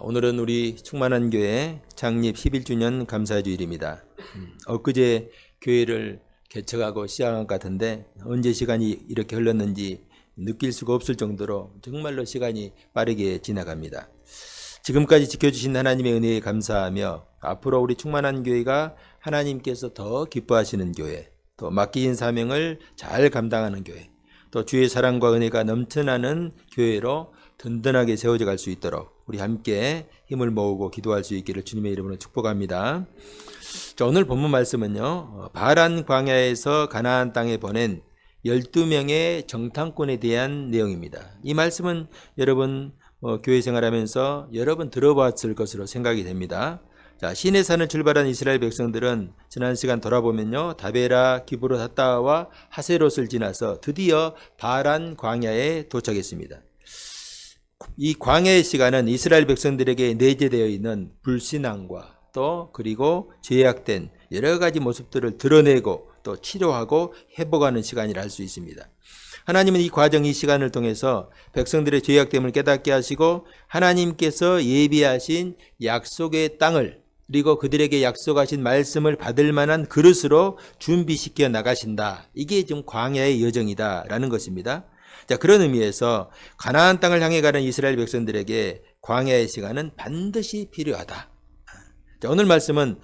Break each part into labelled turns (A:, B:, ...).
A: 오늘은 우리 충만한 교회 창립 11주년 감사주일입니다. 엊그제 교회를 개척하고 시작한 것 같은데 언제 시간이 이렇게 흘렀는지 느낄 수가 없을 정도로 정말로 시간이 빠르게 지나갑니다. 지금까지 지켜주신 하나님의 은혜에 감사하며 앞으로 우리 충만한 교회가 하나님께서 더 기뻐하시는 교회, 또 맡기신 사명을 잘 감당하는 교회, 또 주의 사랑과 은혜가 넘쳐나는 교회로 든든하게 세워져 갈 수 있도록 우리 함께 힘을 모으고 기도할 수 있기를 주님의 이름으로 축복합니다. 자, 오늘 본문 말씀은요, 바란 광야에서 가나안 땅에 보낸 12명의 정탐꾼에 대한 내용입니다. 이 말씀은 여러분 교회 생활하면서 여러 번 들어봤을 것으로 생각이 됩니다. 자, 시내산을 출발한 이스라엘 백성들은 지난 시간 돌아보면요, 다베라, 기브로사타와 하세롯을 지나서 드디어 바란 광야에 도착했습니다. 이 광야의 시간은 이스라엘 백성들에게 내재되어 있는 불신앙과 또 그리고 죄악된 여러 가지 모습들을 드러내고 또 치료하고 회복하는 시간이라 할 수 있습니다. 하나님은 이 과정, 이 시간을 통해서 백성들의 죄악됨을 깨닫게 하시고 하나님께서 예비하신 약속의 땅을 그리고 그들에게 약속하신 말씀을 받을 만한 그릇으로 준비시켜 나가신다. 이게 좀 광야의 여정이다라는 것입니다. 자, 그런 의미에서 가나안 땅을 향해 가는 이스라엘 백성들에게 광야의 시간은 반드시 필요하다. 자, 오늘 말씀은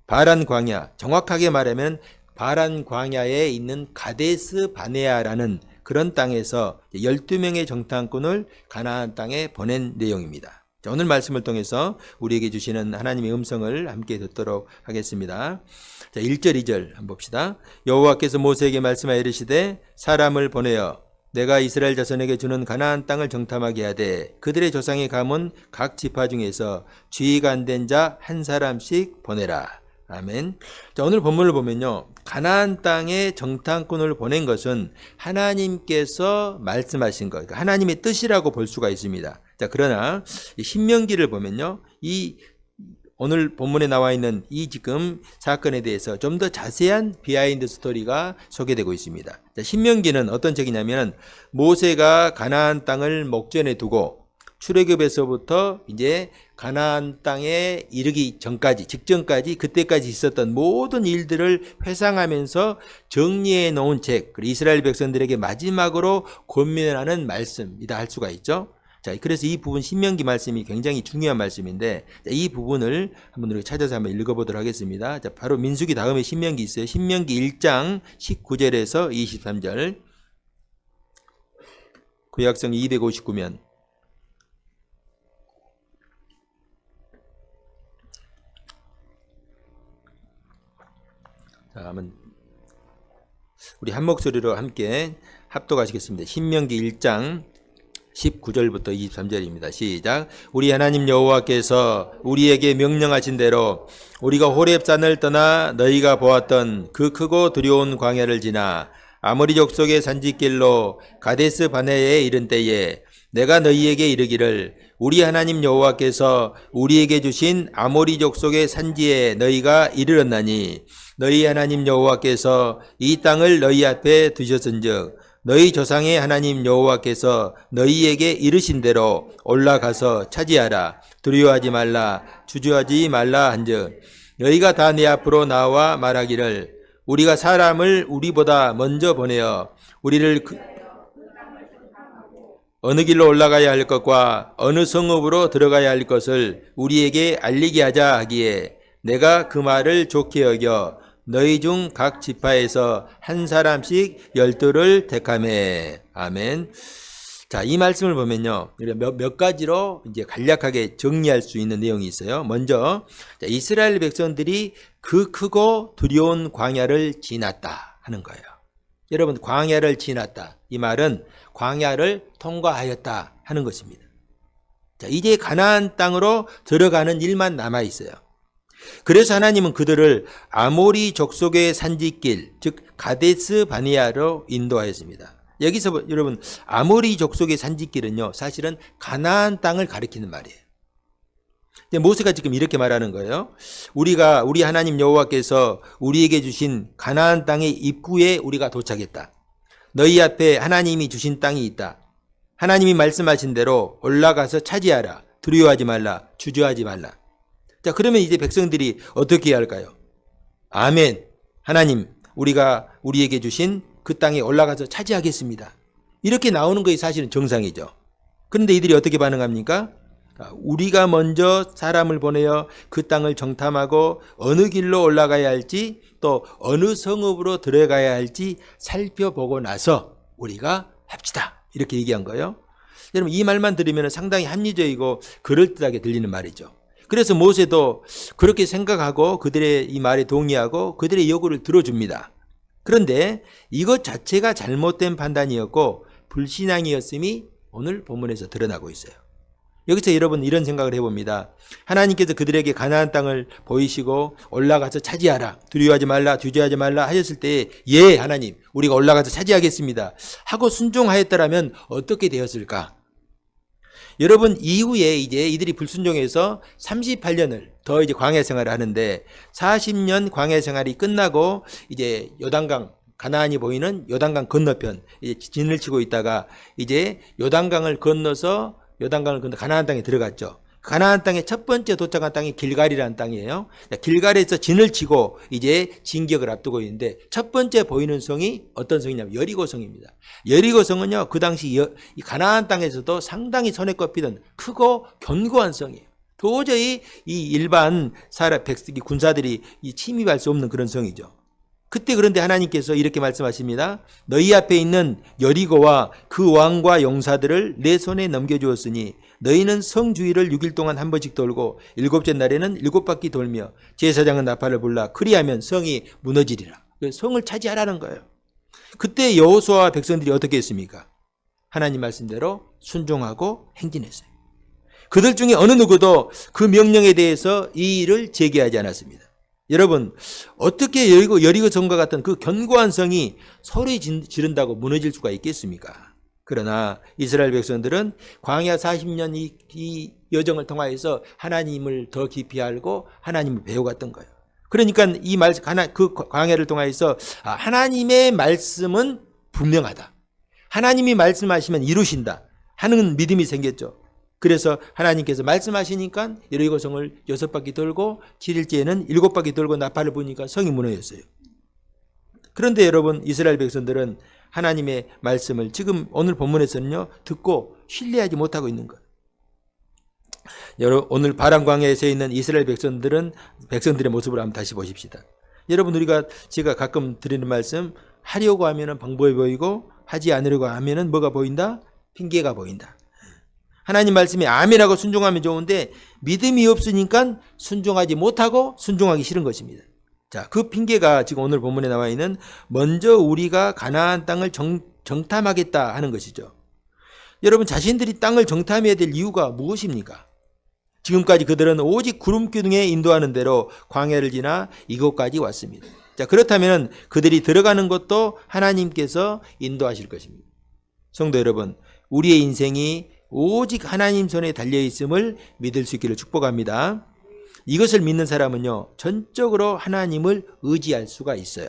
A: 바란 광야, 정확하게 말하면 바란 광야에 있는 가데스 바네아라는 그런 땅에서 12명의 정탐꾼을 가나안 땅에 보낸 내용입니다. 자, 오늘 말씀을 통해서 우리에게 주시는 하나님의 음성을 함께 듣도록 하겠습니다. 자, 1절 2절 한번 봅시다. 여호와께서 모세에게 말씀하여 이르시되 사람을 보내어 내가 이스라엘 자손에게 주는 가나안 땅을 정탐하게 하되 그들의 조상의 가문 각 지파 중에서 죄가 안 된 자 한 사람씩 보내라. 아멘. 자, 오늘 본문을 보면요, 가나안 땅에 정탐꾼을 보낸 것은 하나님께서 말씀하신 것, 그러니까 하나님의 뜻이라고 볼 수가 있습니다. 자, 그러나 신명기를 보면요, 이 오늘 본문에 나와 있는 이 지금 사건에 대해서 좀 더 자세한 비하인드 스토리가 소개되고 있습니다. 자, 신명기는 어떤 책이냐면 모세가 가나안 땅을 목전에 두고 출애굽에서부터 이제 가나안 땅에 이르기 전까지, 직전까지, 그때까지 있었던 모든 일들을 회상하면서 정리해 놓은 책, 그리고 이스라엘 백성들에게 마지막으로 권면하는 말씀이다 할 수가 있죠. 자, 그래서 이 부분 신명기 말씀이 굉장히 중요한 말씀인데, 자, 이 부분을 한번 우리가 찾아서 한번 읽어보도록 하겠습니다. 자, 바로 민수기 다음에 신명기 있어요. 신명기 1장 19절에서 23절. 구약성 259면. 자, 한번 우리 한 목소리로 함께 합독하시겠습니다. 신명기 1장 19절부터 23절입니다. 시작. 우리 하나님 여호와께서 우리에게 명령하신 대로 우리가 호렙산을 떠나 너희가 보았던 그 크고 두려운 광야를 지나 아모리 족속의 산지길로 가데스 바네아에 이른 때에 내가 너희에게 이르기를 우리 하나님 여호와께서 우리에게 주신 아모리 족속의 산지에 너희가 이르렀나니 너희 하나님 여호와께서 이 땅을 너희 앞에 두셨은즉 너희 조상의 하나님 여호와께서 너희에게 이르신 대로 올라가서 차지하라. 두려워하지 말라. 주저하지 말라 한즉 너희가 다 내 앞으로 나와 말하기를 우리가 사람을 우리보다 먼저 보내어 우리를 어느 길로 올라가야 할 것과 어느 성읍으로 들어가야 할 것을 우리에게 알리게 하자 하기에 내가 그 말을 좋게 여겨 너희 중 각 지파에서 한 사람씩 12를 택하매. 아멘. 자, 이 말씀을 보면요, 몇 가지로 이제 간략하게 정리할 수 있는 내용이 있어요. 먼저, 자, 이스라엘 백성들이 그 크고 두려운 광야를 지났다 하는 거예요. 여러분, 광야를 지났다. 이 말은 광야를 통과하였다 하는 것입니다. 자, 이제 가나안 땅으로 들어가는 일만 남아 있어요. 그래서 하나님은 그들을 아모리 족속의 산지길, 즉 가데스 바네아로 인도하였습니다. 여기서 여러분, 아모리 족속의 산지길은요, 사실은 가나안 땅을 가리키는 말이에요. 근데 모세가 지금 이렇게 말하는 거예요. 우리 하나님 여호와께서 우리에게 주신 가나안 땅의 입구에 우리가 도착했다. 너희 앞에 하나님이 주신 땅이 있다. 하나님이 말씀하신 대로 올라가서 차지하라. 두려워하지 말라, 주저하지 말라. 자, 그러면 이제 백성들이 어떻게 해야 할까요? 아멘. 하나님, 우리가 우리에게 주신 그 땅에 올라가서 차지하겠습니다. 이렇게 나오는 것이 사실은 정상이죠. 그런데 이들이 어떻게 반응합니까? 우리가 먼저 사람을 보내어 그 땅을 정탐하고 어느 길로 올라가야 할지 또 어느 성읍으로 들어가야 할지 살펴보고 나서 우리가 합시다. 이렇게 얘기한 거예요. 여러분, 이 말만 들으면 상당히 합리적이고 그럴듯하게 들리는 말이죠. 그래서 모세도 그렇게 생각하고 그들의 이 말에 동의하고 그들의 요구를 들어줍니다. 그런데 이것 자체가 잘못된 판단이었고 불신앙이었음이 오늘 본문에서 드러나고 있어요. 여기서 여러분 이런 생각을 해봅니다. 하나님께서 그들에게 가나안 땅을 보이시고 올라가서 차지하라, 두려워하지 말라, 주저하지 말라 하셨을 때 예, 하나님, 우리가 올라가서 차지하겠습니다 하고 순종하였더라면 어떻게 되었을까? 여러분, 이후에 이제 이들이 불순종해서 38년을 더 이제 광야 생활을 하는데 40년 광야 생활이 끝나고 이제 요단강, 가나안이 보이는 요단강 건너편 이제 진을 치고 있다가 이제 요단강을 건너서 가나안 땅에 들어갔죠. 가나안 땅의 첫 번째 도착한 땅이 길갈이라는 땅이에요. 길갈에서 진을 치고 이제 진격을 앞두고 있는데 첫 번째 보이는 성이 어떤 성이냐면 여리고 성입니다. 여리고 성은요, 그 당시 이 가나안 땅에서도 상당히 손에 꼽히던 크고 견고한 성이에요. 도저히 이 일반 군사들이 침입할 수 없는 그런 성이죠. 그때 그런데 하나님께서 이렇게 말씀하십니다. 너희 앞에 있는 여리고와 그 왕과 용사들을 내 손에 넘겨주었으니 너희는 성 주위를 6일 동안 한 번씩 돌고 7째 날에는 7바퀴 돌며 제사장은 나팔을 불라 그리하면 성이 무너지리라. 성을 차지하라는 거예요. 그때 여호수아와 백성들이 어떻게 했습니까? 하나님 말씀대로 순종하고 행진했어요. 그들 중에 어느 누구도 그 명령에 대해서 이의를 제기하지 않았습니다. 여러분, 어떻게 여리고 성과 같은 그 견고한 성이 소리 지른다고 무너질 수가 있겠습니까? 그러나 이스라엘 백성들은 광야 40년 이 여정을 통하여서 하나님을 더 깊이 알고 하나님을 배워갔던 거예요. 그러니까 그 광야를 통하여서 하나님의 말씀은 분명하다. 하나님이 말씀하시면 이루신다 하는 믿음이 생겼죠. 그래서 하나님께서 말씀하시니까 여리고 성을 6바퀴 돌고 7일째에는 7바퀴 돌고 나팔을 부니까 성이 무너졌어요. 그런데 여러분, 이스라엘 백성들은 하나님의 말씀을 지금 오늘 본문에서는요 듣고 신뢰하지 못하고 있는 거예요. 여러분, 오늘 바람 광야에 서 있는 이스라엘 백성들의 모습을 한번 다시 보십시다. 여러분, 제가 가끔 드리는 말씀, 하려고 하면은 방법이 보이고 하지 않으려고 하면은 뭐가 보인다? 핑계가 보인다. 하나님 말씀에 아멘하고 순종하면 좋은데 믿음이 없으니까 순종하지 못하고 순종하기 싫은 것입니다. 자, 그 핑계가 지금 오늘 본문에 나와 있는 먼저 우리가 가나안 땅을 정탐하겠다 하는 것이죠. 여러분, 자신들이 땅을 정탐해야 될 이유가 무엇입니까? 지금까지 그들은 오직 구름기둥에 인도하는 대로 광야를 지나 이곳까지 왔습니다. 자, 그렇다면 그들이 들어가는 것도 하나님께서 인도하실 것입니다. 성도 여러분, 우리의 인생이 오직 하나님 손에 달려있음을 믿을 수 있기를 축복합니다. 이것을 믿는 사람은요, 전적으로 하나님을 의지할 수가 있어요.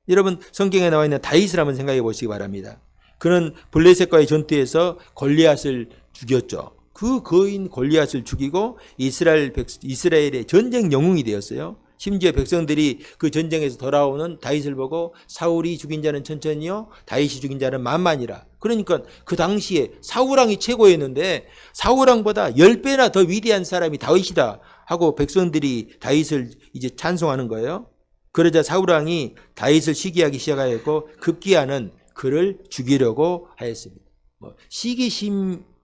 A: 여러분, 성경에 나와 있는 다윗을 한번 생각해 보시기 바랍니다. 그는 블레셋과의 전투에서 골리앗을 죽였죠. 그 거인 골리앗을 죽이고 이스라엘의 전쟁 영웅이 되었어요. 심지어 백성들이 그 전쟁에서 돌아오는 다윗을 보고 사울이 죽인 자는 천천히요, 다윗이 죽인 자는 만만이라. 그러니까 그 당시에 사울왕이 최고였는데 사울왕보다 10배나 더 위대한 사람이 다윗이다 하고 백성들이 다윗을 이제 찬송하는 거예요. 그러자 사울왕이 다윗을 시기하기 시작하였고 급기야는 그를 죽이려고 하였습니다.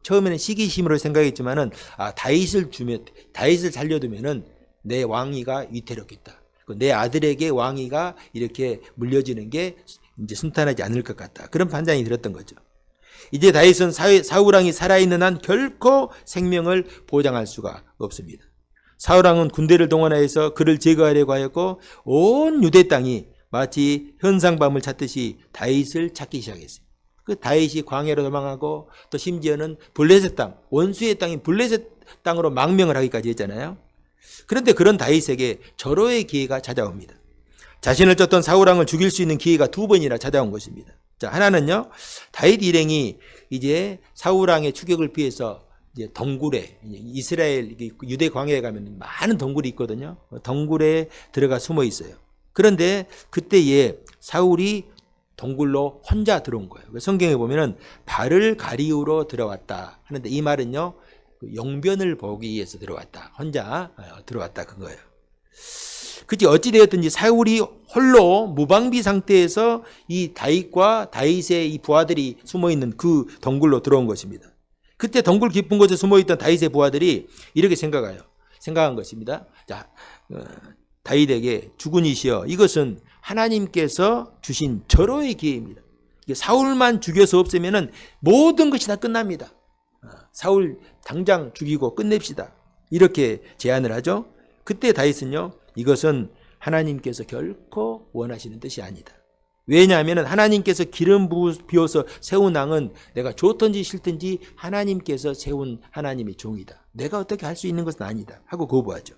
A: 처음에는 시기심으로 생각했지만은 다윗을 살려두면은 내 왕위가 위태롭겠다. 내 아들에게 왕위가 이렇게 물려지는 게 이제 순탄하지 않을 것 같다. 그런 판단이 들었던 거죠. 이제 다윗은 사울왕이 살아있는 한 결코 생명을 보장할 수가 없습니다. 사울왕은 군대를 동원하여서 그를 제거하려고 하였고 온 유대 땅이 마치 현상밤을 찾듯이 다윗을 찾기 시작했어요. 그 다윗이 광야로 도망하고 또 심지어는 블레셋 땅, 원수의 땅인 블레셋 땅으로 망명을 하기까지 했잖아요. 그런데 그런 다윗에게 절호의 기회가 찾아옵니다. 자신을 쫓던 사울왕을 죽일 수 있는 기회가 2번이나 찾아온 것입니다. 자, 하나는요, 다윗 일행이 이제 사울왕의 추격을 피해서 이제 덩굴에 이스라엘 유대 광야에 가면 많은 덩굴이 있거든요. 덩굴에 들어가 숨어 있어요. 그런데 그때에 사울이 덩굴로 혼자 들어온 거예요. 성경에 보면은 발을 가리우러 들어왔다 하는데 이 말은요 용변을 보기 위해서 들어왔다. 혼자 들어왔다 그거예요. 그치 어찌 되었든지 사울이 홀로 무방비 상태에서 이 다윗과 다윗의 이 부하들이 숨어 있는 그 덩굴로 들어온 것입니다. 그때 덩굴 깊은 곳에 숨어 있던 다윗의 부하들이 이렇게 생각한 것입니다. 자, 다윗에게 주군이시여 이것은 하나님께서 주신 절호의 기회입니다. 사울만 죽여서 없애면은 모든 것이 다 끝납니다. 사울 당장 죽이고 끝냅시다. 이렇게 제안을 하죠. 그때 다윗은요. 이것은 하나님께서 결코 원하시는 뜻이 아니다. 왜냐하면 하나님께서 기름 부어서 세운 왕은 내가 좋든지 싫든지 하나님께서 세운 하나님의 종이다. 내가 어떻게 할 수 있는 것은 아니다. 하고 거부하죠.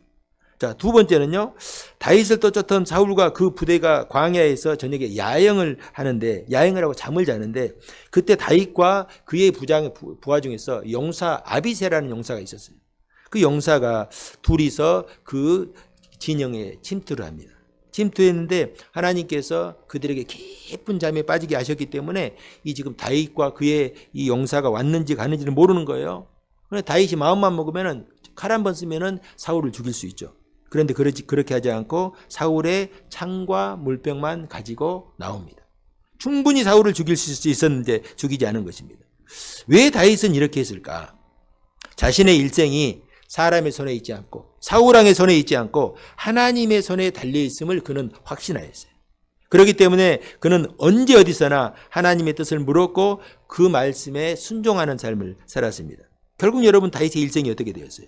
A: 자, 두 번째는요. 다윗을 쫓았던 사울과 그 부대가 광야에서 저녁에 야영을 하고 잠을 자는데 그때 다윗과 그의 부하 중에서 용사 아비새라는 용사가 있었어요. 그 용사가 둘이서 그 진영에 침투를 합니다. 침투했는데 하나님께서 그들에게 깊은 잠에 빠지게 하셨기 때문에 이 지금 다윗과 그의 이 용사가 왔는지 가는지를 모르는 거예요. 그런데 다윗이 마음만 먹으면은 칼 한 번 쓰면은 사울을 죽일 수 있죠. 그런데 그렇게 하지 않고 사울의 창과 물병만 가지고 나옵니다. 충분히 사울을 죽일 수 있었는데 죽이지 않은 것입니다. 왜 다윗은 이렇게 했을까? 자신의 일생이 사람의 손에 있지 않고 사울왕의 손에 있지 않고 하나님의 손에 달려있음을 그는 확신하였어요. 그렇기 때문에 그는 언제 어디서나 하나님의 뜻을 물었고 그 말씀에 순종하는 삶을 살았습니다. 결국 여러분 다윗의 일생이 어떻게 되었어요?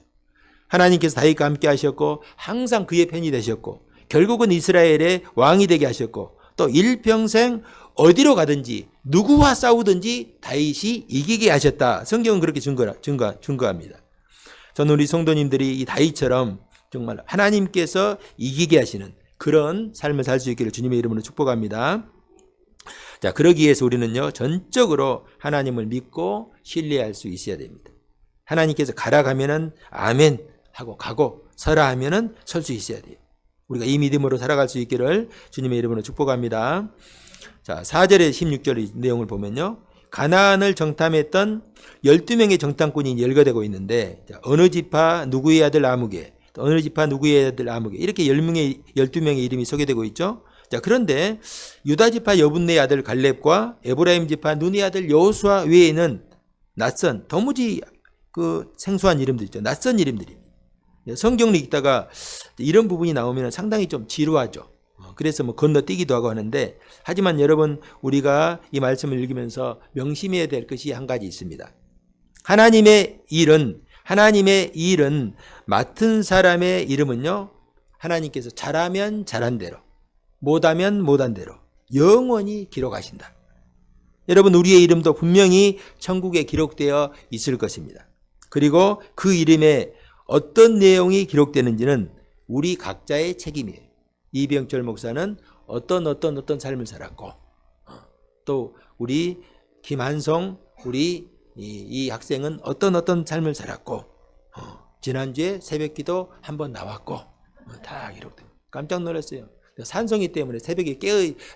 A: 하나님께서 다윗과 함께 하셨고 항상 그의 편이 되셨고 결국은 이스라엘의 왕이 되게 하셨고 또 일평생 어디로 가든지 누구와 싸우든지 다윗이 이기게 하셨다. 성경은 그렇게 증거합니다. 저는 우리 성도님들이 이 다윗처럼 정말 하나님께서 이기게 하시는 그런 삶을 살 수 있기를 주님의 이름으로 축복합니다. 자, 그러기 위해서 우리는요 전적으로 하나님을 믿고 신뢰할 수 있어야 됩니다. 하나님께서 가라 가면은 아멘 하고 가고 서라 하면은 설 수 있어야 돼요. 우리가 이 믿음으로 살아갈 수 있기를 주님의 이름으로 축복합니다. 자, 4절에 16절 내용을 보면요. 가나안을 정탐했던 12명의 정탐꾼이 열거되고 있는데 어느 지파 누구의 아들 아무개 또 어느 지파 누구의 아들 아무개 이렇게 12명의 이름이 소개되고 있죠. 자, 그런데 유다 지파 여분네의 아들 갈렙과 에브라임 지파 눈의 아들 여호수아 외에는 낯선 도무지 그 생소한 이름들 있죠. 낯선 이름들입니다. 성경을 읽다가 이런 부분이 나오면 상당히 좀 지루하죠. 그래서 뭐 건너뛰기도 하고 하는데 하지만 여러분 우리가 이 말씀을 읽으면서 명심해야 될 것이 한 가지 있습니다. 하나님의 일은 맡은 사람의 이름은요. 하나님께서 잘하면 잘한 대로 못하면 못한 대로 영원히 기록하신다. 여러분 우리의 이름도 분명히 천국에 기록되어 있을 것입니다. 그리고 그 이름에 어떤 내용이 기록되는지는 우리 각자의 책임이에요. 이병철 목사는 어떤 삶을 살았고 또 우리 김한송 우리 이 학생은 어떤 삶을 살았고 지난주에 새벽기도 한번 나왔고 다 기록돼요. 깜짝 놀랐어요. 산송이 때문에 새벽에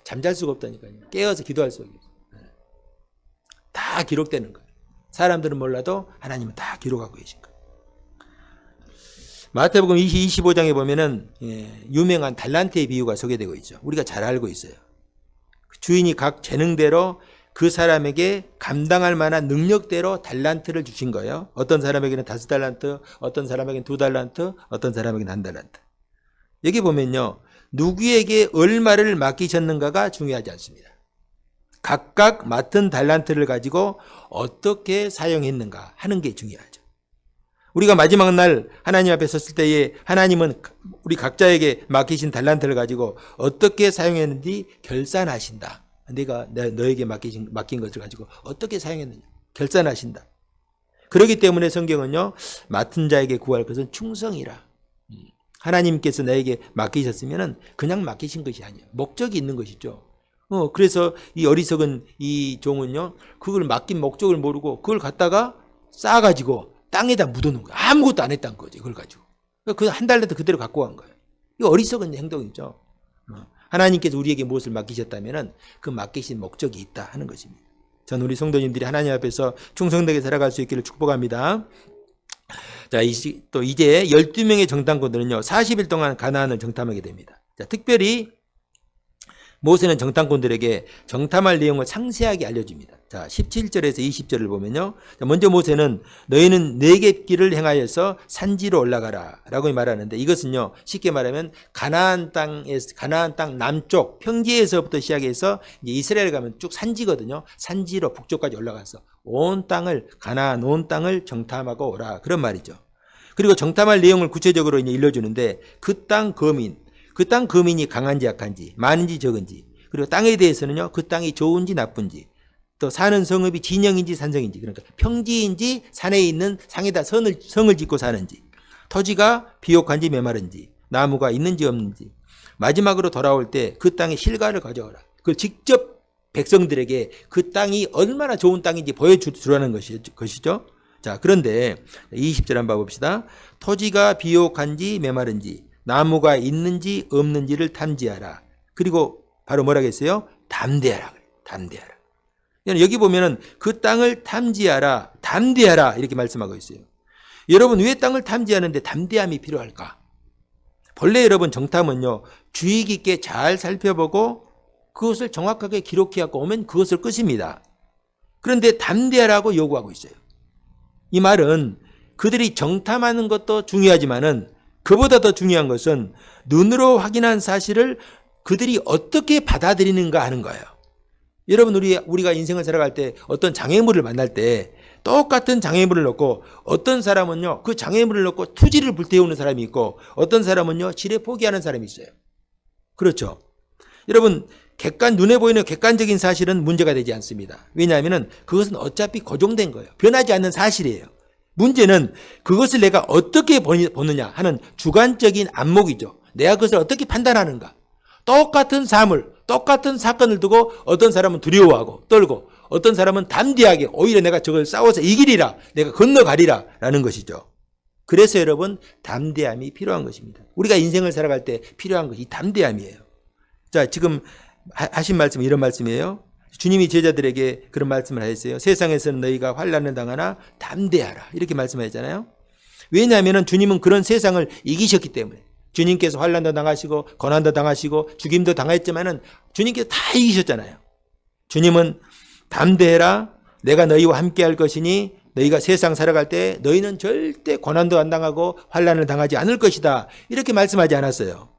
A: 잠잘 수가 없다니까요. 깨어서 기도할 수가 없어요. 다 기록되는 거예요. 사람들은 몰라도 하나님은 다 기록하고 계신 거예요. 마태복음 25장에 보면은 유명한 달란트의 비유가 소개되고 있죠. 우리가 잘 알고 있어요. 주인이 각 재능대로 그 사람에게 감당할 만한 능력대로 달란트를 주신 거예요. 어떤 사람에게는 5달란트, 어떤 사람에게는 2달란트, 어떤 사람에게는 1달란트. 여기 보면요. 누구에게 얼마를 맡기셨는가가 중요하지 않습니다. 각각 맡은 달란트를 가지고 어떻게 사용했는가 하는 게 중요하죠. 우리가 마지막 날 하나님 앞에 섰을 때에 하나님은 우리 각자에게 맡기신 달란트를 가지고 어떻게 사용했는지 결산하신다. 내가 너에게 맡긴 것을 가지고 어떻게 사용했느냐 결산하신다. 그렇기 때문에 성경은요. 맡은 자에게 구할 것은 충성이라. 하나님께서 나에게 맡기셨으면 그냥 맡기신 것이 아니에요. 목적이 있는 것이죠. 그래서 이 어리석은 이 종은요. 그걸 맡긴 목적을 모르고 그걸 갖다가 쌓아가지고 땅에다 묻어놓은 거예요. 아무것도 안 했다는 거죠. 그걸 가지고. 그 한 달 내도 그대로 갖고 간 거예요. 이거 어리석은 행동이죠. 하나님께서 우리에게 무엇을 맡기셨다면 그 맡기신 목적이 있다 하는 것입니다. 전 우리 성도님들이 하나님 앞에서 충성되게 살아갈 수 있기를 축복합니다. 자, 또 이제 12명의 정탐꾼들은요, 40일 동안 가나안을 정탐하게 됩니다. 자, 특별히 모세는 정탐꾼들에게 정탐할 내용을 상세하게 알려줍니다. 자, 17절에서 20절을 보면요. 자, 먼저 모세는 너희는 네겝 길을 행하여서 산지로 올라가라 라고 말하는데, 이것은요, 쉽게 말하면 가나안 땅 남쪽 평지에서부터 시작해서 이제 이스라엘 가면 쭉 산지거든요. 산지로 북쪽까지 올라가서 온 땅을, 가나안 온 땅을 정탐하고 오라, 그런 말이죠. 그리고 정탐할 내용을 구체적으로 이제 일러주는데, 그 땅 거민이 강한지 약한지, 많은지 적은지, 그리고 땅에 대해서는요, 그 땅이 좋은지 나쁜지, 또 사는 성읍이 진영인지 산성인지, 그러니까 평지인지 산에 있는 상에다 성을 짓고 사는지, 토지가 비옥한지 메마른지, 나무가 있는지 없는지, 마지막으로 돌아올 때 그 땅의 실과를 가져오라. 그 직접 백성들에게 그 땅이 얼마나 좋은 땅인지 보여주라는 것이죠. 자, 그런데 20절 한번 봅시다. 토지가 비옥한지 메마른지, 나무가 있는지 없는지를 탐지하라. 그리고 바로 뭐라겠어요? 담대하라. 담대하라. 여기 보면은 그 땅을 탐지하라, 담대하라 이렇게 말씀하고 있어요. 여러분, 왜 땅을 탐지하는데 담대함이 필요할까? 본래 여러분, 정탐은요, 주의 깊게 잘 살펴보고 그것을 정확하게 기록해갖고 오면 그것을 끝입니다. 그런데 담대하라고 요구하고 있어요. 이 말은 그들이 정탐하는 것도 중요하지만은 그보다 더 중요한 것은 눈으로 확인한 사실을 그들이 어떻게 받아들이는가 하는 거예요. 여러분, 우리가 인생을 살아갈 때 어떤 장애물을 만날 때 똑같은 장애물을 놓고 어떤 사람은요, 그 장애물을 놓고 투지를 불태우는 사람이 있고 어떤 사람은요, 지레 포기하는 사람이 있어요. 그렇죠. 여러분, 눈에 보이는 객관적인 사실은 문제가 되지 않습니다. 왜냐하면 그것은 어차피 고정된 거예요. 변하지 않는 사실이에요. 문제는 그것을 내가 어떻게 보느냐 하는 주관적인 안목이죠. 내가 그것을 어떻게 판단하는가. 똑같은 사물, 똑같은 사건을 두고 어떤 사람은 두려워하고 떨고 어떤 사람은 담대하게 오히려 내가 저걸 싸워서 이기리라, 내가 건너가리라 라는 것이죠. 그래서 여러분, 담대함이 필요한 것입니다. 우리가 인생을 살아갈 때 필요한 것이 담대함이에요. 자, 지금 하신 말씀은 이런 말씀이에요. 주님이 제자들에게 그런 말씀을 하셨어요. 세상에서는 너희가 환난을 당하나 담대하라, 이렇게 말씀하셨잖아요. 왜냐하면 주님은 그런 세상을 이기셨기 때문에. 주님께서 환난도 당하시고 고난도 당하시고 죽임도 당했지만은 주님께서 다 이기셨잖아요. 주님은 담대해라, 내가 너희와 함께 할 것이니 너희가 세상 살아갈 때 너희는 절대 고난도 안 당하고 환난을 당하지 않을 것이다, 이렇게 말씀하지 않았어요.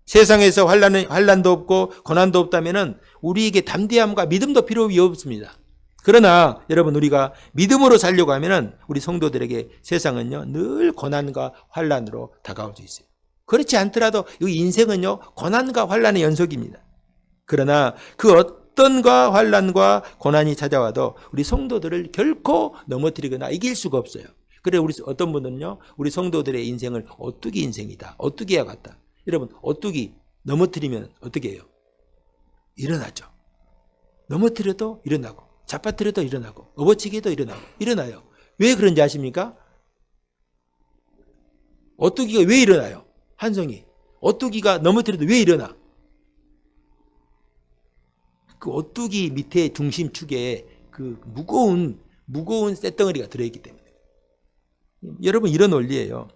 A: 세상에서 환난도 없고 고난도 없다면은 우리에게 담대함과 믿음도 필요가 없습니다. 그러나 여러분, 우리가 믿음으로 살려고 하면은 우리 성도들에게 세상은요, 늘 고난과 환난으로 다가올 수 있어요. 그렇지 않더라도 이 인생은요, 고난과 환난의 연속입니다. 그러나 그 어떤과 환난과 고난이 찾아와도 우리 성도들을 결코 넘어뜨리거나 이길 수가 없어요. 그래, 우리 어떤 분은요, 우리 성도들의 인생을 오뚜기 인생이다, 오뚜기와 같다. 여러분, 오뚜기 넘어뜨리면 어떻게 해요? 일어나죠. 넘어뜨려도 일어나고, 잡아뜨려도 일어나고, 업어치기도 일어나요. 왜 그런지 아십니까? 오뚜기가 왜 일어나요? 한성이. 오뚜기가 넘어뜨려도 왜 일어나? 그 오뚜기 밑에 중심축에 그 무거운 쇳덩어리가 들어있기 때문에. 여러분, 이런 원리예요.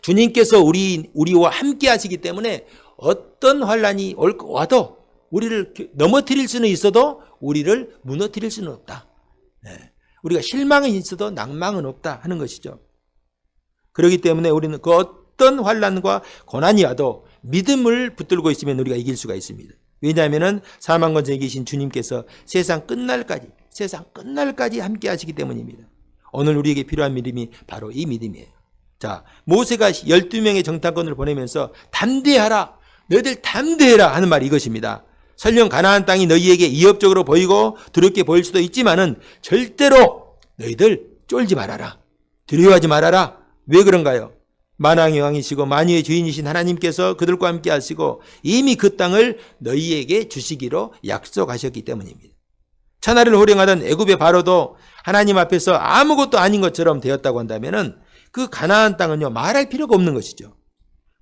A: 주님께서 우리와 함께 하시기 때문에 어떤 환난이 와도 우리를 넘어뜨릴 수는 있어도 우리를 무너뜨릴 수는 없다. 우리가 실망은 있어도 낭망은 없다 하는 것이죠. 그렇기 때문에 우리는 그 어떤 환난과 고난이 와도 믿음을 붙들고 있으면 우리가 이길 수가 있습니다. 왜냐하면 사망권세에 계신 주님께서 세상 끝날까지 함께 하시기 때문입니다. 오늘 우리에게 필요한 믿음이 바로 이 믿음이에요. 자, 모세가 12명의 정탐꾼을 보내면서 담대하라, 너희들 담대해라 하는 말이 이것입니다. 설령 가나안 땅이 너희에게 위협적으로 보이고 두렵게 보일 수도 있지만은 절대로 너희들 쫄지 말아라, 두려워하지 말아라. 왜 그런가요? 만왕의 왕이시고 만유의 주인이신 하나님께서 그들과 함께 하시고 이미 그 땅을 너희에게 주시기로 약속하셨기 때문입니다. 천하를 호령하던 애굽의 바로도 하나님 앞에서 아무것도 아닌 것처럼 되었다고 한다면은 그 가나안 땅은요, 말할 필요가 없는 것이죠.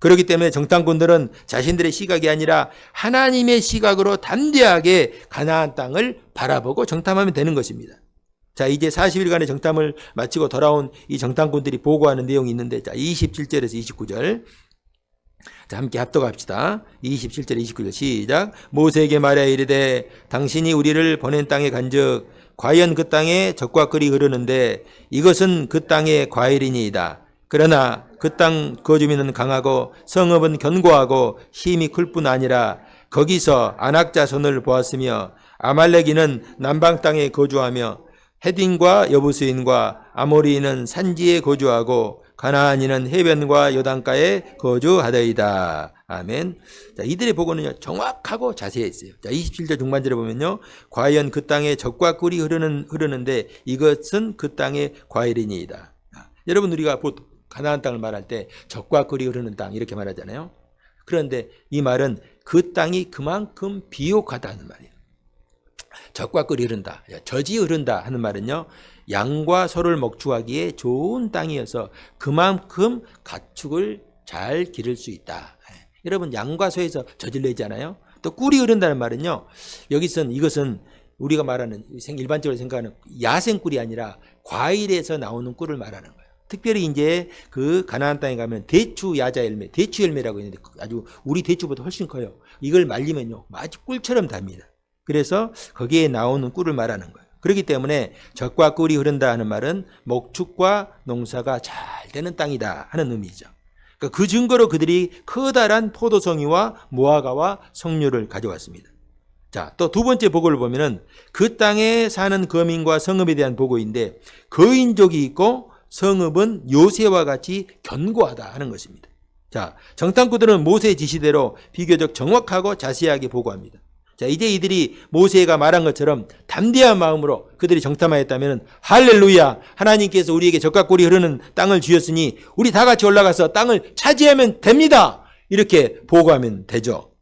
A: 그렇기 때문에 정탐꾼들은 자신들의 시각이 아니라 하나님의 시각으로 담대하게 가나안 땅을 바라보고 정탐하면 되는 것입니다. 자, 이제 40일간의 정탐을 마치고 돌아온 이 정탐꾼들이 보고하는 내용이 있는데, 자, 27절에서 29절. 자, 함께 합독합시다. 27절 29절 시작. 모세에게 말하여 이르되 당신이 우리를 보낸 땅에 간즉 과연 그 땅에 젖과 꿀이 흐르는데 이것은 그 땅의 과일이니이다. 그러나 그 땅 거주민은 강하고 성읍은 견고하고 힘이 클 뿐 아니라 거기서 아낙 자손을 보았으며 아말렉인은 남방 땅에 거주하며 헤딘과 여부스인과 아모리인은 산지에 거주하고 가나안인은 해변과 요단가에 거주하더이다. 아멘. 자, 이들의 보고는요, 정확하고 자세했어요. 자, 27절 중반절에 보면요, 과연 그 땅에 젖과 꿀이 흐르는데 이것은 그 땅의 과일이니이다. 여러분, 우리가 보통 가나안 땅을 말할 때 젖과 꿀이 흐르는 땅 이렇게 말하잖아요. 그런데 이 말은 그 땅이 그만큼 비옥하다는 말이에요. 젖과 꿀이 흐른다, 젖이 흐른다 하는 말은요, 양과 소를 먹축하기에 좋은 땅이어서 그만큼 가축을 잘 기를 수 있다. 여러분, 양과 소에서 젖을 내잖아요. 또 꿀이 흐른다는 말은요, 이것은 우리가 말하는 일반적으로 생각하는 야생 꿀이 아니라 과일에서 나오는 꿀을 말하는 거예요. 특별히 이제 그 가나안 땅에 가면 대추 야자 열매, 대추 열매라고 있는데 아주 우리 대추보다 훨씬 커요. 이걸 말리면요, 아주 꿀처럼 답니다. 그래서 거기에 나오는 꿀을 말하는 거예요. 그렇기 때문에 젖과 꿀이 흐른다 하는 말은 목축과 농사가 잘 되는 땅이다 하는 의미죠. 그러니까 그 증거로 그들이 커다란 포도송이와 무화과와 석류를 가져왔습니다. 자, 또 두 번째 보고를 보면은 그 땅에 사는 거민과 성읍에 대한 보고인데 거인족이 있고 성읍은 요새와 같이 견고하다 하는 것입니다. 자, 정탐꾼들은 모세의 지시대로 비교적 정확하고 자세하게 보고합니다. 자, 이제 이들이 모세가 말한 것처럼 담대한 마음으로 그들이 정탐하였다면 할렐루야, 하나님께서 우리에게 젖과 꿀이 흐르는 땅을 주셨으니 우리 다 같이 올라가서 땅을 차지하면 됩니다. 이렇게 보고하면 되죠.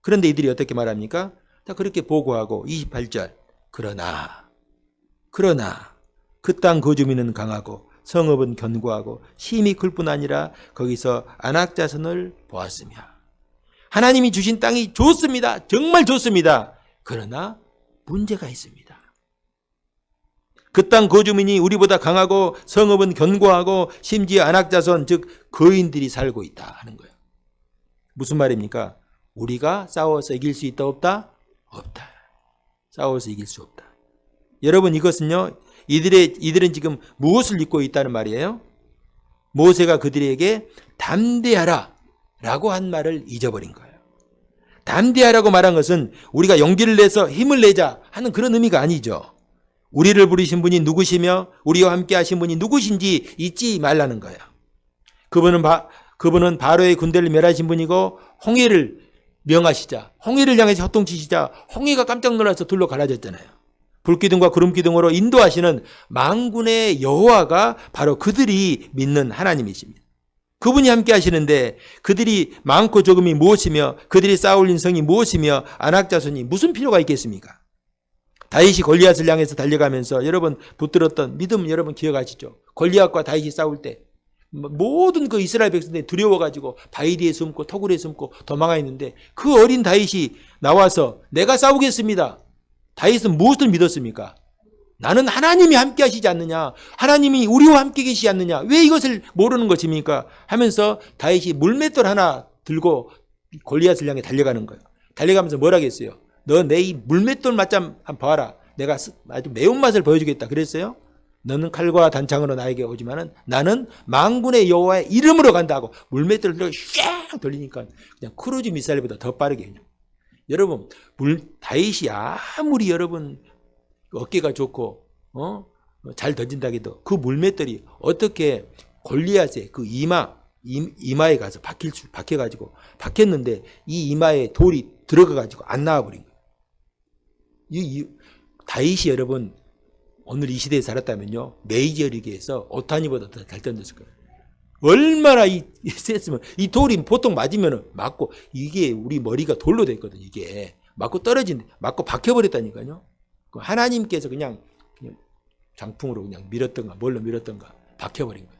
A: 그런데 이들이 어떻게 말합니까? 다 그렇게 보고하고 28절 그러나 그 땅 거주민은 강하고 성읍은 견고하고 힘이 클 뿐 아니라 거기서 아낙 자손을 보았으며 하나님이 주신 땅이 좋습니다. 정말 좋습니다. 그러나 문제가 있습니다. 그 땅 거주민이 우리보다 강하고 성읍은 견고하고 심지어 아낙 자손 즉 거인들이 살고 있다 하는 거예요. 무슨 말입니까? 우리가 싸워서 이길 수 있다 없다? 없다. 싸워서 이길 수 없다. 여러분, 이것은요, 이들은 지금 무엇을 잊고 있다는 말이에요? 모세가 그들에게 담대하라 라고 한 말을 잊어버린 거예요. 담대하라고 말한 것은 우리가 용기를 내서 힘을 내자 하는 그런 의미가 아니죠. 우리를 부르신 분이 누구시며 우리와 함께 하신 분이 누구신지 잊지 말라는 거예요. 그분은 바로의 군대를 멸하신 분이고 홍해를 명하시자, 홍해를 향해서 호통치시자 홍해가 깜짝 놀라서 둘로 갈라졌잖아요. 불기둥과 구름기둥으로 인도하시는 만군의 여호와가 바로 그들이 믿는 하나님이십니다. 그분이 함께 하시는데 그들이 많고 적음이 무엇이며 그들이 쌓아올린 성이 무엇이며 아낙 자손이 무슨 필요가 있겠습니까? 다윗이 골리앗을 향해서 달려가면서 여러분 붙들었던 믿음 여러분 기억하시죠? 골리앗과 다윗이 싸울 때 모든 그 이스라엘 백성들이 두려워가지고 바위 뒤에 숨고 토굴에 숨고 도망가 있는데 그 어린 다윗이 나와서 내가 싸우겠습니다. 다윗은 무엇을 믿었습니까? 나는 하나님이 함께 하시지 않느냐, 하나님이 우리와 함께 계시지 않느냐, 왜 이것을 모르는 것입니까? 하면서 다윗이 물맷돌 하나 들고 골리앗을 향해 달려가는 거예요. 달려가면서 뭐라 했어요? 너 내 이 물맷돌 맛좀 한번 봐라. 내가 아주 매운맛을 보여주겠다 그랬어요. 너는 칼과 단창으로 나에게 오지만은 나는 만군의 여호와의 이름으로 간다고 물맷돌을 들고 쫙 돌리니까 그냥 크루즈 미사일보다 더 빠르게 그냥. 여러분, 다윗이 아무리 여러분 어깨가 좋고 잘 던진다기도 그 물맷돌이 어떻게 골리앗의 그 이마에 가서 박혀가지고 박혔는데 이 이마에 돌이 들어가가지고 안 나와버린 거예요. 다윗이 여러분 오늘 이 시대에 살았다면요 메이저리그에서 오타니보다 더 잘 던졌을 거예요. 얼마나 셌으면 이 돌이 보통 맞으면 맞고 이게 우리 머리가 돌로 됐거든. 이게 맞고 박혀버렸다니까요. 하나님께서 그냥 장풍으로 그냥 밀었던가 뭘로 밀었던가 박혀버린 거예요.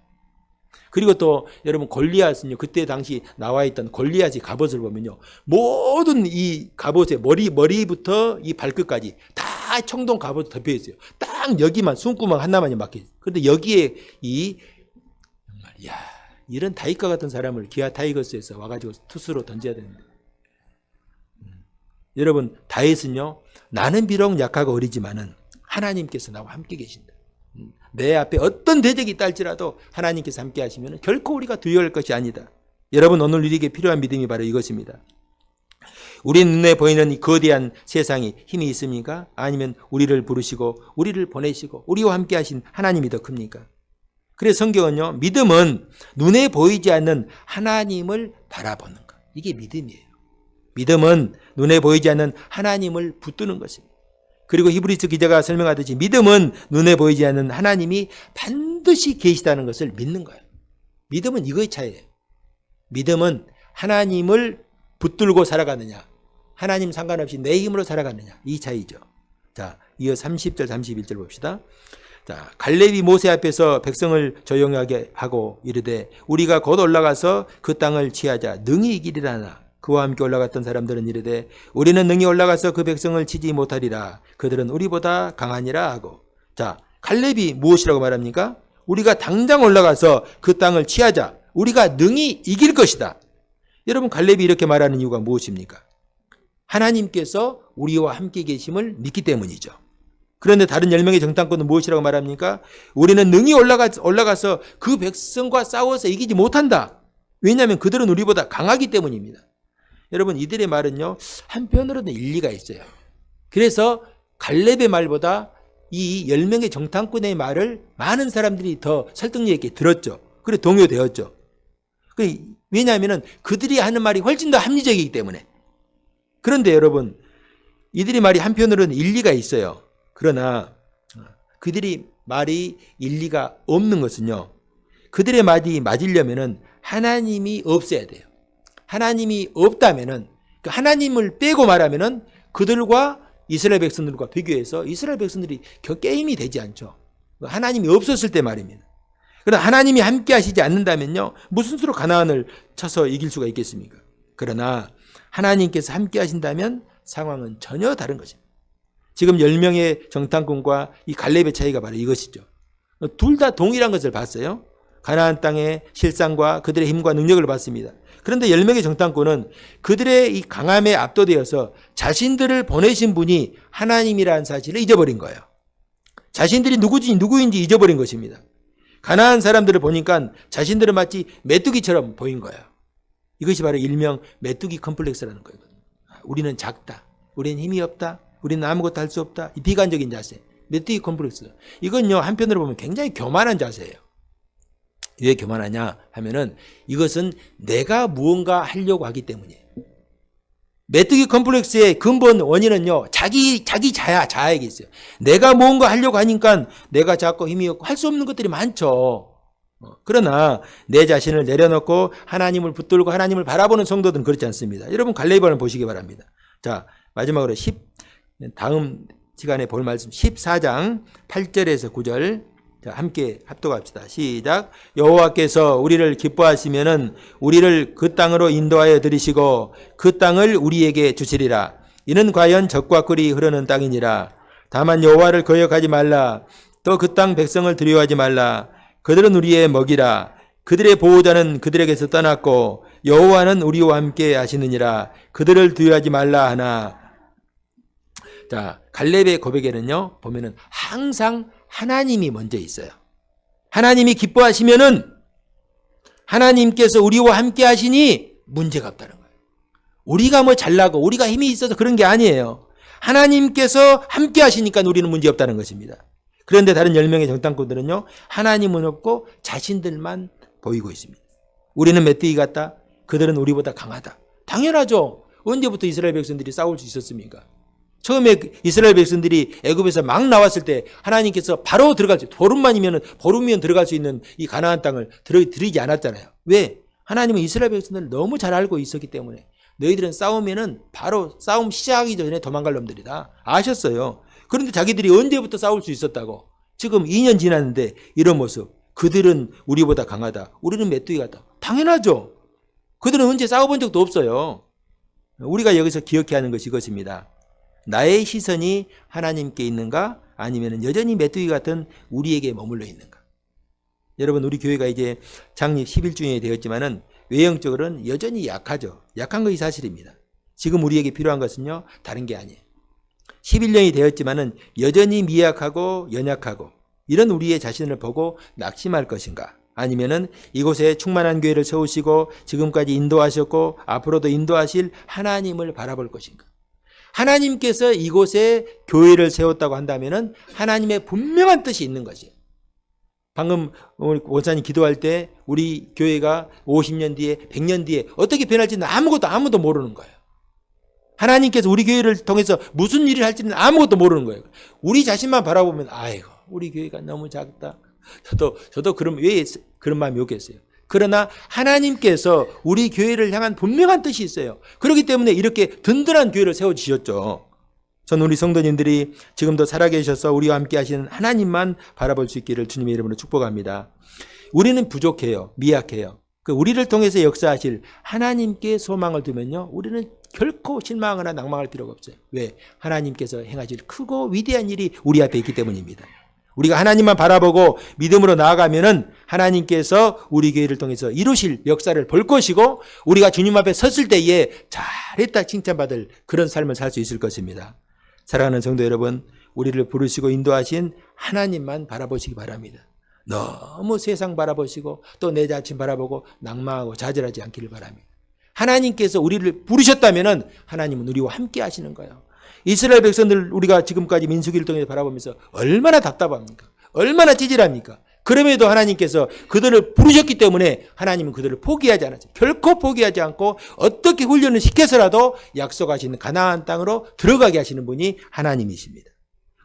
A: 그리고 또 여러분 골리앗은요, 그때 당시 나와 있던 골리앗의 갑옷을 보면요, 모든 이 갑옷의 머리부터 이 발끝까지 다 청동 갑옷 덮여 있어요. 딱 여기만 숨구멍 하나만이 막혀 있어요. 그런데 여기에 이 정말 이런 다이카 같은 사람을 기아 타이거스에서 와가지고 투수로 던져야 되는데, 여러분 다윗은요, 나는 비록 약하고 어리지만은 하나님께서 나와 함께 계신다. 내 앞에 어떤 대적이 있다 할지라도 하나님께서 함께 하시면 결코 우리가 두려워할 것이 아니다. 여러분 오늘 우리에게 필요한 믿음이 바로 이것입니다. 우리 눈에 보이는 이 거대한 세상이 힘이 있습니까? 아니면 우리를 부르시고 우리를 보내시고 우리와 함께 하신 하나님이 더 큽니까? 그래서 성경은요, 믿음은 눈에 보이지 않는 하나님을 바라보는 것. 이게 믿음이에요. 믿음은 눈에 보이지 않는 하나님을 붙드는 것입니다. 그리고 히브리서 기자가 설명하듯이 믿음은 눈에 보이지 않는 하나님이 반드시 계시다는 것을 믿는 거예요. 믿음은 이거의 차이예요. 믿음은 하나님을 붙들고 살아가느냐, 하나님 상관없이 내 힘으로 살아가느냐, 이 차이죠. 자, 이어 30절 31절 봅시다. 자, 갈렙이 모세 앞에서 백성을 조용하게 하고 이르되 우리가 곧 올라가서 그 땅을 취하자 능히 이기리라나. 그와 함께 올라갔던 사람들은 이르되 우리는 능히 올라가서 그 백성을 치지 못하리라. 그들은 우리보다 강하니라 하고. 자, 갈렙이 무엇이라고 말합니까? 우리가 당장 올라가서 그 땅을 취하자. 우리가 능히 이길 것이다. 여러분 갈렙이 이렇게 말하는 이유가 무엇입니까? 하나님께서 우리와 함께 계심을 믿기 때문이죠. 그런데 다른 10명의 정탐꾼은 무엇이라고 말합니까? 우리는 능히 올라가서 그 백성과 싸워서 이기지 못한다. 왜냐하면 그들은 우리보다 강하기 때문입니다. 여러분 이들의 말은요, 한편으로는 일리가 있어요. 그래서 갈렙의 말보다 이 10명의 정탐꾼의 말을 많은 사람들이 더 설득력 있게 들었죠. 그리고 동요되었죠. 왜냐하면 그들이 하는 말이 훨씬 더 합리적이기 때문에. 그런데 여러분 이들의 말이 한편으로는 일리가 있어요. 그러나 그들이 말이 일리가 없는 것은요, 그들의 말이 맞으려면 하나님이 없어야 돼요. 하나님이 없다면은, 하나님을 빼고 말하면은 그들과 이스라엘 백성들과 비교해서 이스라엘 백성들이 게임이 되지 않죠. 하나님이 없었을 때 말입니다. 그러나 하나님이 함께 하시지 않는다면요, 무슨 수로 가나안을 쳐서 이길 수가 있겠습니까? 그러나 하나님께서 함께 하신다면 상황은 전혀 다른 것입니다. 지금 10명의 정탐꾼과 이 갈렙의 차이가 바로 이것이죠. 둘 다 동일한 것을 봤어요. 가나안 땅의 실상과 그들의 힘과 능력을 봤습니다. 그런데 10명의 정탐꾼은 그들의 이 강함에 압도되어서 자신들을 보내신 분이 하나님이라는 사실을 잊어버린 거예요. 자신들이 누구인지 잊어버린 것입니다. 가나안 사람들을 보니까 자신들은 마치 메뚜기처럼 보인 거예요. 이것이 바로 일명 메뚜기 컴플렉스라는 거거든요. 우리는 작다. 우리는 힘이 없다. 우리는 아무것도 할 수 없다. 이 비관적인 자세. 메뚜기 컴플렉스. 이건요, 한편으로 보면 굉장히 교만한 자세예요. 왜 교만하냐 하면은 이것은 내가 무언가 하려고 하기 때문이에요. 메뚜기 컴플렉스의 근본 원인은요, 자기 자아에게 있어요. 내가 무언가 하려고 하니까 내가 작고 힘이 없고 할 수 없는 것들이 많죠. 그러나 내 자신을 내려놓고 하나님을 붙들고 하나님을 바라보는 성도들은 그렇지 않습니다. 여러분 갈렙을 보시기 바랍니다. 자, 마지막으로 다음 시간에 볼 말씀 14장 8절에서 9절 자, 함께 합독합시다. 시작. 여호와께서 우리를 기뻐하시면은 우리를 그 땅으로 인도하여 들이시고 그 땅을 우리에게 주시리라. 이는 과연 젖과 꿀이 흐르는 땅이니라. 다만 여호와를 거역하지 말라. 또 그 땅 백성을 두려워하지 말라. 그들은 우리의 먹이라. 그들의 보호자는 그들에게서 떠났고 여호와는 우리와 함께 하시느니라. 그들을 두려워하지 말라 하나. 자, 갈렙의 고백에는요, 보면은 항상 하나님이 먼저 있어요. 하나님이 기뻐하시면은 하나님께서 우리와 함께 하시니 문제가 없다는 거예요. 우리가 뭐 잘나고 우리가 힘이 있어서 그런 게 아니에요. 하나님께서 함께 하시니까 우리는 문제 없다는 것입니다. 그런데 다른 10명의 정탐꾼들은요, 하나님은 없고 자신들만 보이고 있습니다. 우리는 메뚜기 같다. 그들은 우리보다 강하다. 당연하죠. 언제부터 이스라엘 백성들이 싸울 수 있었습니까? 처음에 이스라엘 백성들이 애굽에서 막 나왔을 때 하나님께서 바로 들어갈 수, 보름이면 들어갈 수 있는 이 가나안 땅을 들이지 않았잖아요. 왜? 하나님은 이스라엘 백성들을 너무 잘 알고 있었기 때문에 너희들은 싸우면은 바로 싸움 시작하기 전에 도망갈 놈들이다. 아셨어요. 그런데 자기들이 언제부터 싸울 수 있었다고? 지금 2년 지났는데 이런 모습. 그들은 우리보다 강하다. 우리는 메뚜기 같다. 당연하죠. 그들은 언제 싸워본 적도 없어요. 우리가 여기서 기억해야 하는 것이 이것입니다. 나의 시선이 하나님께 있는가? 아니면 여전히 메뚜기 같은 우리에게 머물러 있는가? 여러분, 우리 교회가 이제 창립 11주년이 되었지만은 외형적으로는 여전히 약하죠. 약한 것이 사실입니다. 지금 우리에게 필요한 것은요, 다른 게 아니에요. 11년이 되었지만은 여전히 미약하고 연약하고 이런 우리의 자신을 보고 낙심할 것인가? 아니면은 이곳에 충만한 교회를 세우시고 지금까지 인도하셨고 앞으로도 인도하실 하나님을 바라볼 것인가? 하나님께서 이곳에 교회를 세웠다고 한다면은 하나님의 분명한 뜻이 있는 것이에요. 방금 우리 원사님 기도할 때 우리 교회가 50년 뒤에 100년 뒤에 어떻게 변할지는 아무도 모르는 거예요. 하나님께서 우리 교회를 통해서 무슨 일을 할지는 아무것도 모르는 거예요. 우리 자신만 바라보면 아이고 우리 교회가 너무 작다. 저도 왜 그런 마음이 없겠어요. 그러나 하나님께서 우리 교회를 향한 분명한 뜻이 있어요. 그렇기 때문에 이렇게 든든한 교회를 세워주셨죠. 저는 우리 성도님들이 지금도 살아계셔서 우리와 함께 하시는 하나님만 바라볼 수 있기를 주님의 이름으로 축복합니다. 우리는 부족해요. 미약해요. 우리를 통해서 역사하실 하나님께 소망을 두면요, 우리는 결코 실망하거나 낭망할 필요가 없어요. 왜? 하나님께서 행하실 크고 위대한 일이 우리 앞에 있기 때문입니다. 우리가 하나님만 바라보고 믿음으로 나아가면은 하나님께서 우리 교회를 통해서 이루실 역사를 볼 것이고 우리가 주님 앞에 섰을 때에 잘했다 칭찬받을 그런 삶을 살 수 있을 것입니다. 사랑하는 성도 여러분, 우리를 부르시고 인도하신 하나님만 바라보시기 바랍니다. 너무 세상 바라보시고 또 내 자신 바라보고 낭망하고 좌절하지 않기를 바랍니다. 하나님께서 우리를 부르셨다면은 하나님은 우리와 함께 하시는 거예요. 이스라엘 백성들 우리가 지금까지 민수기를 통해서 바라보면서 얼마나 답답합니까? 얼마나 찌질합니까? 그럼에도 하나님께서 그들을 부르셨기 때문에 하나님은 그들을 포기하지 않았어요. 결코 포기하지 않고 어떻게 훈련을 시켜서라도 약속하시는 가나안 땅으로 들어가게 하시는 분이 하나님이십니다.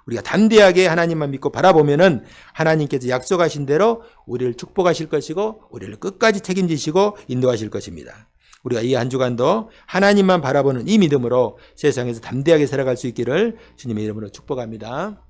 A: 우리가 담대하게 하나님만 믿고 바라보면은 하나님께서 약속하신 대로 우리를 축복하실 것이고 우리를 끝까지 책임지시고 인도하실 것입니다. 우리가 이 한 주간도 하나님만 바라보는 이 믿음으로 세상에서 담대하게 살아갈 수 있기를 주님의 이름으로 축복합니다.